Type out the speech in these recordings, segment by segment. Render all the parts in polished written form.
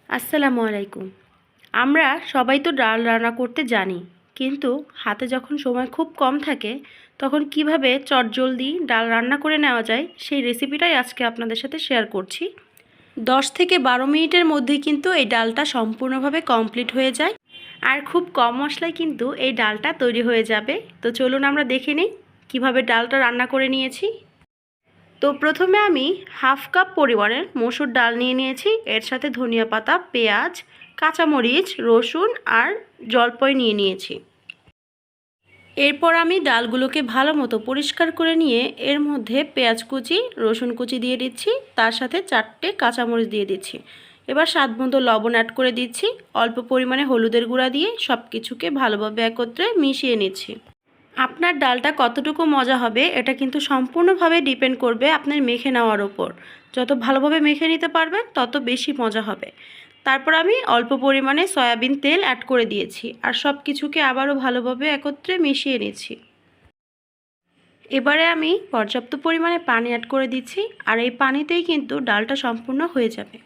আসসালামু আলাইকুম। আমরা সবাই তো ডাল রান্না করতে জানি, কিন্তু হাতে যখন সময় খুব কম থাকে তখন কিভাবে চটজলদি ডাল রান্না করে নেওয়া যায় সেই রেসিপিটাই আজকে আপনাদের সাথে শেয়ার করছি। 10 থেকে 12 মিনিটের মধ্যেই কিন্তু এই ডালটা সম্পূর্ণভাবে কমপ্লিট হয়ে যায়, আর খুব কম মশলায় কিন্তু এই ডালটা তৈরি হয়ে যাবে। তো চলুন আমরা দেখে নিই কীভাবে ডালটা রান্না করে নিয়েছি। তো প্রথমে আমি হাফ কাপ পরিমাণের মসুর ডাল নিয়ে নিয়েছি, এর সাথে ধনিয়া পাতা, পেঁয়াজ, কাঁচামরিচ, রসুন আর জলপাই নিয়ে নিয়েছি। এরপর আমি ডালগুলোকে ভালো মতো পরিষ্কার করে নিয়ে এর মধ্যে পেঁয়াজ কুচি, রসুন কুচি দিয়ে দিচ্ছি, তার সাথে 4টে কাঁচামরিচ দিয়ে দিচ্ছি। এবার স্বাদ মতো লবণ অ্যাড করে দিচ্ছি, অল্প পরিমাণে হলুদের গুঁড়া দিয়ে সব কিছুকে ভালোভাবে একত্রে মিশিয়ে নিচ্ছি। আপনার ডালটা কতটুকু মজা হবে এটা কিন্তু সম্পূর্ণভাবে ডিপেন্ড করবে আপনার মেখে নেওয়ার ওপর। যত ভালোভাবে মেখে নিতে পারবেন তত বেশি মজা হবে। তারপর আমি অল্প পরিমাণে সয়াবিন তেল অ্যাড করে দিয়েছি, আর সব কিছুকে আবারও ভালোভাবে একত্রে মিশিয়ে নিচ্ছি। এবারে আমি পর্যাপ্ত পরিমাণে পানি অ্যাড করে দিচ্ছি, আর এই পানিতেই কিন্তু ডালটা সম্পূর্ণ হয়ে যাবে।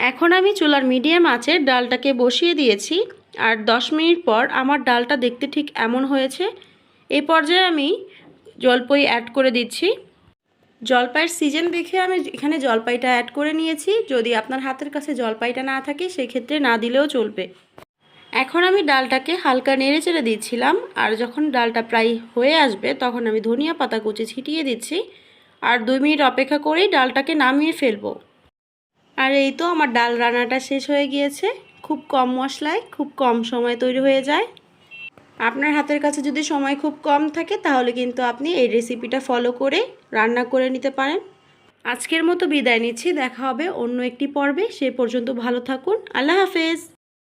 এখন আমি চুলার মিডিয়াম আঁচে ডালটাকে বসিয়ে দিয়েছি, আর 10 মিনিট পর আমার ডালটা দেখতে ঠিক এমন হয়েছে। এই পর্যায়ে আমি জলপাই অ্যাড করে দিচ্ছি। জলপাইয়ের সিজন দেখে আমি এখানে জলপাইটা অ্যাড করে নিয়েছি। যদি আপনার হাতের কাছে জলপাইটা না থাকে সেক্ষেত্রে না দিলেও চলবে। এখন আমি ডালটাকে হালকা নেড়ে চেড়ে দিচ্ছিলাম, আর যখন ডালটা প্রায় হয়ে আসবে তখন আমি ধনিয়া পাতা কুচি ছিটিয়ে দিচ্ছি, আর 2 মিনিট অপেক্ষা করেই ডালটাকে নামিয়ে ফেলবো। আর এই তো আমার ডাল রান্নাটা শেষ হয়ে গিয়েছে। খুব কম মশলায় খুব কম সময়ে তৈরি হয়ে যায়। আপনার হাতের কাছে যদি সময় খুব কম থাকে তাহলে কিন্তু আপনি এই রেসিপিটা ফলো করে রান্না করে নিতে পারেন। আজকের মতো বিদায় নিচ্ছি, দেখা হবে অন্য একটি পর্বে। সে পর্যন্ত ভালো থাকুন। আল্লাহ হাফেজ।